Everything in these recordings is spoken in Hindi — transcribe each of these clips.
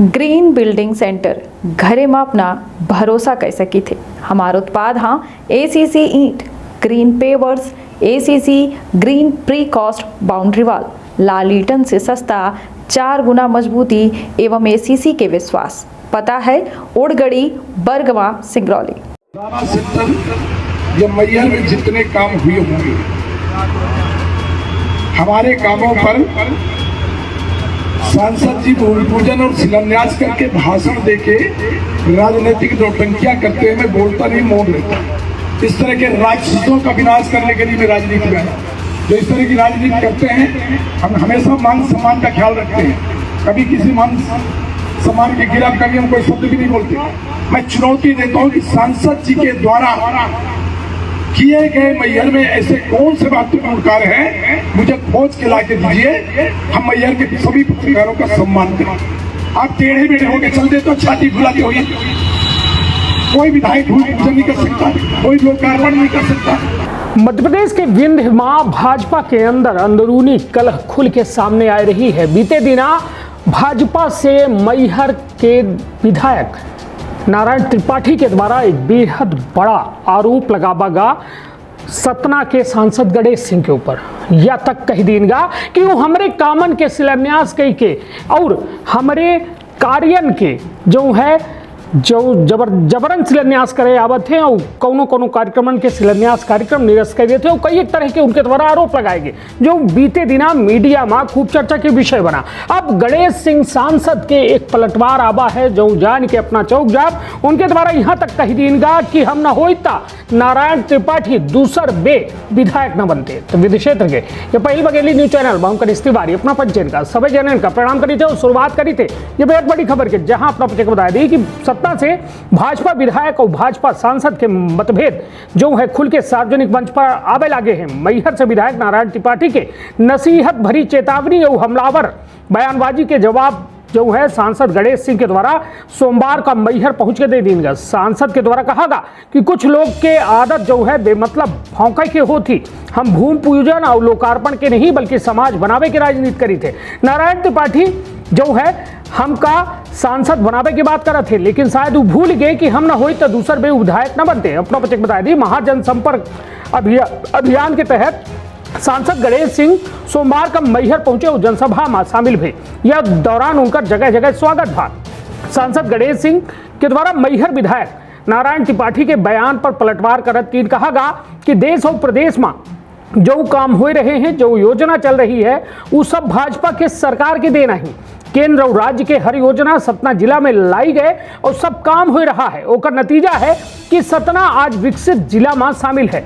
ग्रीन बिल्डिंग सेंटर घरे में अपना भरोसा कर सकी थे। हमारा उत्पाद हाँ ACC ईंट, green pavers, ACC green precast boundary wall, लाल ईटन से सस्ता, 4 गुना मजबूती एवं ACC के विश्वास। पता है ओड़गड़ी, बरगवा, सिंगरौली। ये मैहर में जितने काम हुए होंगे, हमारे कामों पर सांसद जी भूमि पूजन और शिलान्यास करके भाषण देके राजनीतिक नौटंकियां करते हैं। मैं बोलता नहीं, मौन रहता। इस तरह के राक्षसों का विनाश करने के लिए मैं राजनीति में आया। जो इस तरह की राजनीति करते हैं, हम हमेशा मान सम्मान का ख्याल रखते हैं, कभी किसी मान सम्मान के खिलाफ कभी हम कोई शब्द भी नहीं बोलते। मैं चुनौती देता हूँ कि सांसद जी के द्वारा किए गए मैहर में ऐसे कौन से महत्वपूर्ण कार्य हैं, मुझे खोज के ला के दीजिए। हम मैहर के सभी पत्रकारों का सम्मान करें। आप टेढ़े मेढ़े होकर चल दे तो छाती फुलाती हुई कोई विधायक भूमि पूजन नहीं कर सकता, कोई लोकार्पण नहीं कर सकता। मध्य प्रदेश के विंध्य में भाजपा के अंदर अंदरूनी कलह खुल के सामने आ रही है। बीते दिना भाजपा से मैहर के विधायक नारायण त्रिपाठी के द्वारा एक बेहद बड़ा आरोप लगावागा सतना के सांसद गणेश सिंह के ऊपर। या तक कह दीनगा कि वो हमारे कामन के शिलान्यास कई के और हमारे कार्यन के जो है जो जबरन शिलान्यास करे आवत थे और कोनो कार्यक्रम के शिलान्यास कार्यक्रम निरस्त कर थे और कई एक तरह के उनके द्वारा आरोप लगाए गए, जो बीते दिना मीडिया में खूब चर्चा के विषय बना। अब गणेश सिंह सांसद के एक पलटवार आबा है, जो जान के अपना चौक जाब उनके द्वारा यहाँ तक कह दीनगा कि हम न होता नारायण त्रिपाठी दूसर बे विधायक न बनते। तो विधि क्षेत्र के ये पहल बघेली न्यूज चैनल बाउंकर तिवारी अपना पंचयन का सभी जन का प्रणाम करी थे और शुरुआत करी थे ये बेहद बड़ी खबर के, जहां अपना पंचयन बता दी कि सत्ता से भाजपा विधायक और भाजपा सांसद के मतभेद जो है खुल के सार्वजनिक मंच पर आवे लागे हैं। मैहर से विधायक नारायण त्रिपाठी के नसीहत भरी चेतावनी और हमलावर बयानबाजी के जवाब जो है सांसद गणेश सिंह के द्वारा सोमवार का मैहर पहुंच के दे देंगे। सांसद के द्वारा कहा कि कुछ लोग के आदत जो है बेमतलब भौंके के होती, हम भूमि पूजन और लोकार्पण के नहीं बल्कि समाज बनावे की राजनीति करी थे। नारायण त्रिपाठी जो है हमका सांसद बनावे की बात करत थे, लेकिन शायद वो भूल गए कि हम ना हो तो दूसर बे विधायक न बनते। अपना पचक बता दी महाजनसंपर्क अभियान के तहत सांसद गणेश सिंह सोमवार का मैहर पहुंचे और जनसभा में शामिल हुए। यह दौरान उनका जगह जगह स्वागत था। सांसद गणेश सिंह के द्वारा मैहर विधायक नारायण त्रिपाठी के बयान पर पलटवार करत तीन कहा कि देश और प्रदेश में जो काम हो रहे हैं, जो योजना चल रही है, वो सब भाजपा के सरकार के देना ही। केंद्र और राज्य के हर योजना सतना जिला में लाई गए और सब काम हो रहा है। ओकर नतीजा है कि सतना आज विकसित जिला में शामिल है।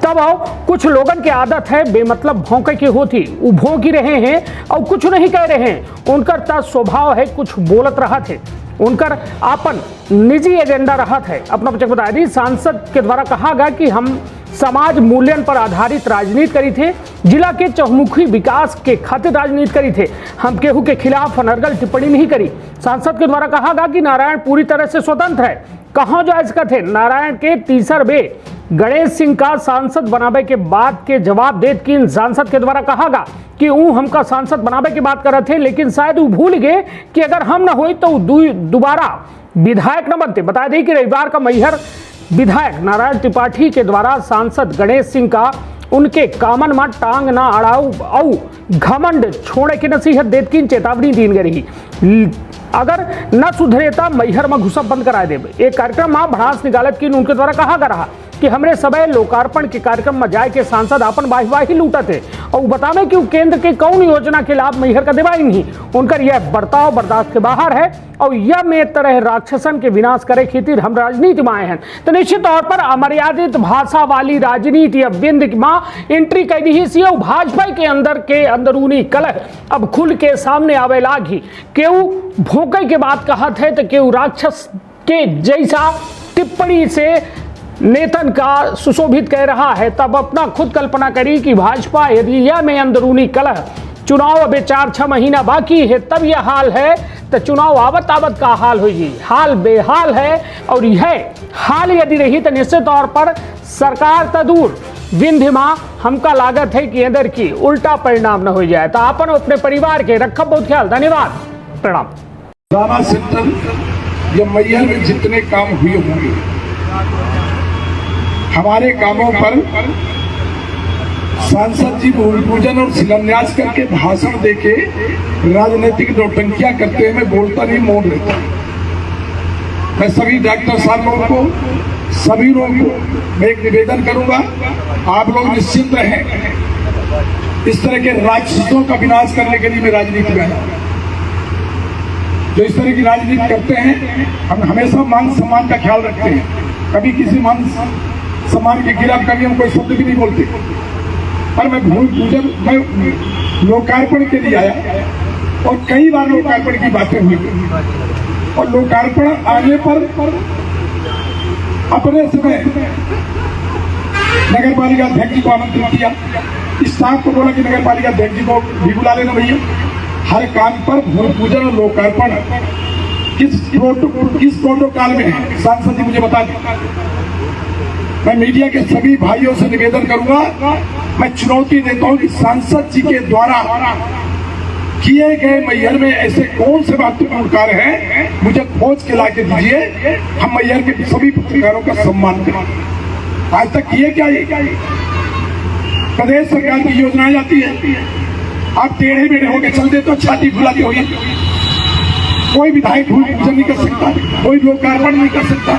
तब आओ कुछ लोगन के आदत है बेमतलब भौंके की होती, वो भौंक ही रहे हैं और कुछ नहीं कह रहे हैं। उनका ता स्वभाव है कुछ बोलत रहा थे, उनकर आपन निजी एजेंडा रहा है। अपना बच्चा बता दी सांसद के द्वारा कहा गया कि हम समाज मूल्यन पर आधारित राजनीति करी थे, जिला के चहुमुखी विकास के खातिर राजनीति करी थे, हम केहू के खिलाफ अनर्गल टिप्पणी नहीं करी। सांसद के द्वारा कहा गया कि नारायण पूरी तरह से स्वतंत्र है। कहाँ जायज का थे नारायण के तीसर बे गणेश सिंह का सांसद बनावे के बाद के जवाब देत कि सांसद के द्वारा कहा गया कि वो हमका सांसद बनावे की बात कर रहे थे, लेकिन शायद वो भूल गए कि अगर हम ना हुई तो दोबारा विधायक न बनते। बता दें कि रविवार का मैहर विधायक नारायण त्रिपाठी के द्वारा सांसद गणेश सिंह का उनके कामन में टांग ना अड़ाऊ और घमंड छोड़े की नसीहत देत की चेतावनी दी गई। अगर न सुधरेता मैहर में घुसप बंद करा दे। एक कार्यक्रम में भड़ास निकालत की उनके द्वारा कहा गया रहा कि हमरे सबे लोकार्पण के कार्यक्रम में जाए के सांसद अपन वाही लूटा थे और बतावे कि केंद्र के कौन योजना के लाभ मैहर का देवाई नहीं। उनकर यह बर्ताव बर्दाश्त के बाहर है और यह में तरह राक्षसन के विनाश करे खातिर हम राजनीति में आए हैं। तो निश्चित तौर पर अमर्यादित भाषा वाली राजनीति अब बिंद में एंट्री कर दी सी। भाजपा के अंदर के अंदरूनी कलह अब खुल के सामने आवे लागी। केहू भोंके के बात कहा थे तो केहू राक्षस के जैसा टिप्पणी से नेतन का सुशोभित कह रहा है। तब अपना खुद कल्पना करी कि भाजपा यदि यह में अंदरूनी कलह, चुनाव अबे 4-6 महीना बाकी है, तब यह हाल है तो चुनाव आवत आवत का हाल हो जी। हाल बेहाल है और यह हाल यदि रही तो निश्चित तौर पर सरकार तो दूर विंध्य में हमका लागत है कि अंदर की उल्टा परिणाम न हो जाए। तो अपन अपने परिवार के रखब बहुत ख्याल। धन्यवाद, प्रणाम। राणा सेंटर या मैहर में जितने काम हुए होंगे, हमारे कामों पर सांसद जी भूमि पूजन और शिलान्यास करके भाषण देके राजनीतिक नौटंकियां करते हुए बोलता नहीं, मौन रहता। मैं सभी डॉक्टर साहब लोगों को, सभी लोगों को मैं एक निवेदन करूंगा, आप लोग निश्चिंत रहें। इस तरह के राक्षसों का विनाश करने के लिए मैं राजनीति में आया। जो इस तरह की राजनीति करते हैं, हम हमेशा मान सम्मान का ख्याल रखते हैं, कभी किसी मान सम्मान के खिलाफ कभी हम कोई शब्द भी नहीं बोलते। पर मैं भूमि पूजन में लोकार्पण के लिए आया और कई बार लोकार्पण की बातें हुई और लोकार्पण आने पर अपने समय नगर पालिका अध्यक्ष जी को आमंत्रित किया, स्टाफ को बोला कि नगर पालिका अध्यक्ष जी को भी बुला लेना भैया। हर काम पर भूमि पूजन और लोकार्पण किस प्रोटोकॉल में है, सांसद जी मुझे बता दें। मैं मीडिया के सभी भाइयों से निवेदन करूंगा, मैं चुनौती देता हूं कि सांसद जी के द्वारा किए गए मैहर में ऐसे कौन से महत्वपूर्ण कार्य हैं, मुझे खोज के लाके दीजिए। हम मैहर के सभी पत्रकारों का सम्मान करें। आज तक किए क्या ये? प्रदेश सरकार की योजनाएं आती है, आप टेढ़े मेढ़े होकर चल देते हो, छाती फुलाते हो। कोई विधायक भूमि पूजन नहीं कर सकता, कोई लोकार्पण नहीं कर सकता।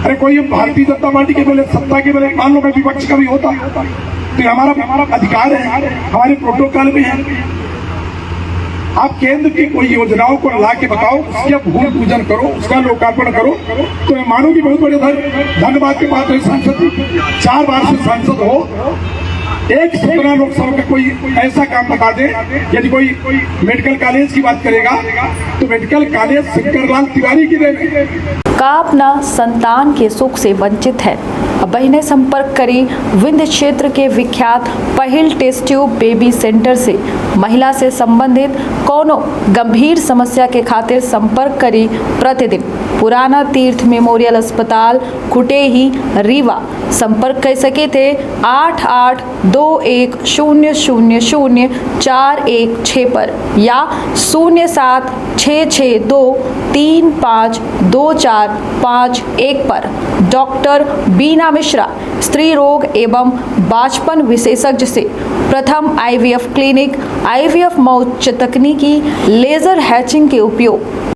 अरे कोई भारतीय जनता पार्टी के बोले, सत्ता के बोले, मान लो मैं विपक्ष का भी होता तो हमारा अधिकार है, हमारे प्रोटोकॉल में है। आप केंद्र की कोई योजनाओं को ला के बताओ, उसका भूमि पूजन करो, उसका लोकार्पण करो, तो मैं मानू कि बहुत बड़े धन्यवाद के बात है। सांसद 4 बार से सांसद हो, एक 17 लोकसभा का कोई ऐसा काम बता दे। यदि कोई मेडिकल कॉलेज की बात करेगा तो मेडिकल कॉलेज शंकरलाल तिवारी की देन है। का अपना संतान के सुख से वंचित है। अब बहने संपर्क करी विंध्य क्षेत्र के विख्यात पहिल टेस्ट ट्यूब बेबी सेंटर से। महिला से संबंधित कोनो गंभीर समस्या के खातिर संपर्क करी प्रतिदिन पुराना तीर्थ मेमोरियल अस्पताल कुटेही रीवा। संपर्क कर सके थे 8821000416 पर या 0766235245 पर। डॉक्टर बीना मिश्रा स्त्री रोग एवं बांझपन विशेषज्ञ से प्रथम IVF क्लिनिक, IVF मौत तकनीकी, लेजर हैचिंग के उपयोग।